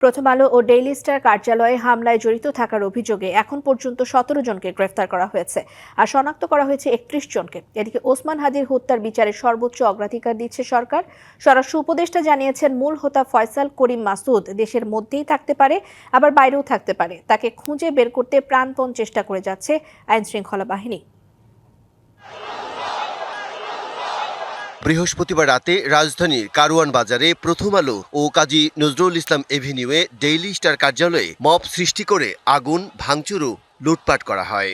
প্রথম আলো ও daily star কার্যালয়ে হামলায় জড়িত থাকার অভিযোগে এখন পর্যন্ত 17 জনকে গ্রেফতার করা হয়েছে আর শনাক্ত করা হয়েছে 31 জনকে। এদিকে ওসমান হাদির হত্যার বিচারে সর্বোচ্চ অগ্রাধিকার দিচ্ছে সরকার। স্বরাষ্ট্র উপদেষ্টা জানিয়েছেন, মূল হোতা ফয়সাল করিম মাসুদ দেশের মধ্যেই থাকতে পারে, আবার বাইরেও থাকতে পারে। তাকে খুঁজে বের করতে প্রাণপণ চেষ্টা করে যাচ্ছে আইন শৃঙ্খলা বাহিনী। বৃহস্পতিবার রাতে রাজধানীর কারওয়ান বাজারে প্রথম আলো ও কাজী নজরুল ইসলাম এভিনিউয়ে ডেইলি স্টার কার্যালয়ে মব সৃষ্টি করে আগুন, ভাঙচুর ও লুটপাট করা হয়।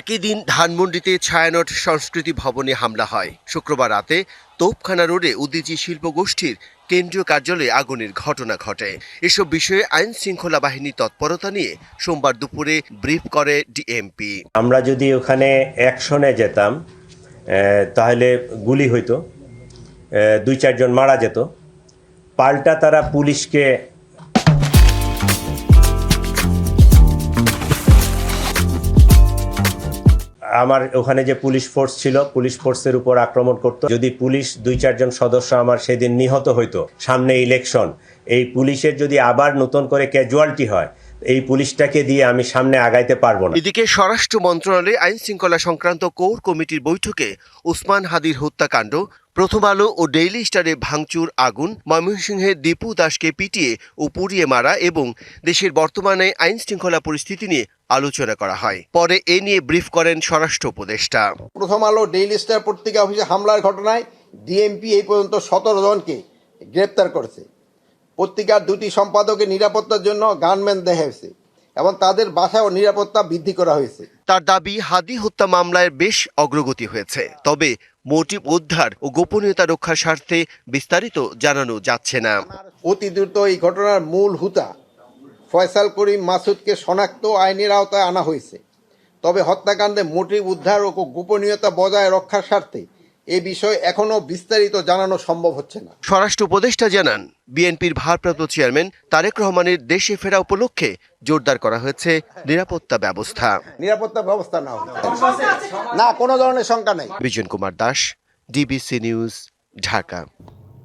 একই দিন ধানমন্ডিতে ছায়ানট সংস্কৃতি ভবনে হামলা হয়। শুক্রবার রাতে তোপখানা রোডে উদীচী শিল্প গোষ্ঠীর কেন্দ্রীয় কার্যালয়ে আগুনের ঘটনা ঘটে। এসব বিষয়ে আইন শৃঙ্খলা বাহিনীর তৎপরতা নিয়ে সোমবার দুপুরে ব্রিফ করে ডিএমপি। আমরা যদি ওখানে অ্যাকশনে যেতাম তাহলে গুলি হইতো, 2-4 জন মারা যেত। পাল্টা তারা পুলিশকে আমার ওখানে যে পুলিশ ফোর্স ছিল, পুলিশ ফোর্সের উপর আক্রমণ করত। যদি পুলিশ 2-4 জন সদস্য আমার সেদিন নিহত হইতো, সামনে ইলেকশন, এই পুলিশের যদি আবার নতুন করে ক্যাজুয়ালিটি হয়, এই পুলিশটাকে দিয়ে আমি সামনে আগাইতে পারবো না। এদিকে স্বরাষ্ট্র মন্ত্রণালয়ে আইন শৃঙ্খলা সংক্রান্ত কোর কমিটির বৈঠকে ওসমান হাদির হত্যাকাণ্ড, প্রথম আলো ও ডেইলি স্টারে ভাঙচুর, আগুন, ময়মনসিংহে দীপু দাসকে পিটিয়ে ও পুড়িয়ে মারা এবং দেশের বর্তমানে আইন শৃঙ্খলা পরিস্থিতি নিয়ে আলোচনা করা হয়। পরে এ নিয়ে ব্রিফ করেন স্বরাষ্ট্র উপদেষ্টা। প্রথম আলো ডেইলি স্টার পত্রিকা অফিসে হামলার ঘটনায় ডিএমপি এই পর্যন্ত 17 জনকে গ্রেপ্তার করেছে। পত্রিকার 2টি সম্পাদকের নিরাপত্তার জন্য গানম্যান দেওয়া হয়েছে এবং তাদের বাসায় নিরাপত্তা বৃদ্ধি করা হয়েছে। তার দাবি, হাদি হত্যা মামলায় বেশ অগ্রগতি হয়েছে, তবে মোটিভ উদ্ধার ও গোপনীয়তা রক্ষার স্বার্থে বিস্তারিত জানানো যাচ্ছে না। অতি দ্রুত এই ঘটনার মূল হুতা ফয়সাল করিম মাসুদকে শনাক্ত আইনের আওতায় আনা হয়েছে, তবে হত্যাকাণ্ডে মোটিভ উদ্ধার ও গোপনীয়তা বজায় রক্ষার স্বার্থে এ বিষয়ে এখনো বিস্তারিত জানানো সম্ভব হচ্ছে না। স্বরাষ্ট্র উপদেষ্টা জানান, বিএনপির ভারপ্রাপ্ত চেয়ারম্যান তারেক রহমানের দেশে ফেরা উপলক্ষে জোরদার করা হয়েছে নিরাপত্তা ব্যবস্থা। না, কোনো ধরনের শঙ্কা নেই। Bijan Kumar Das, DBC news, Dhaka.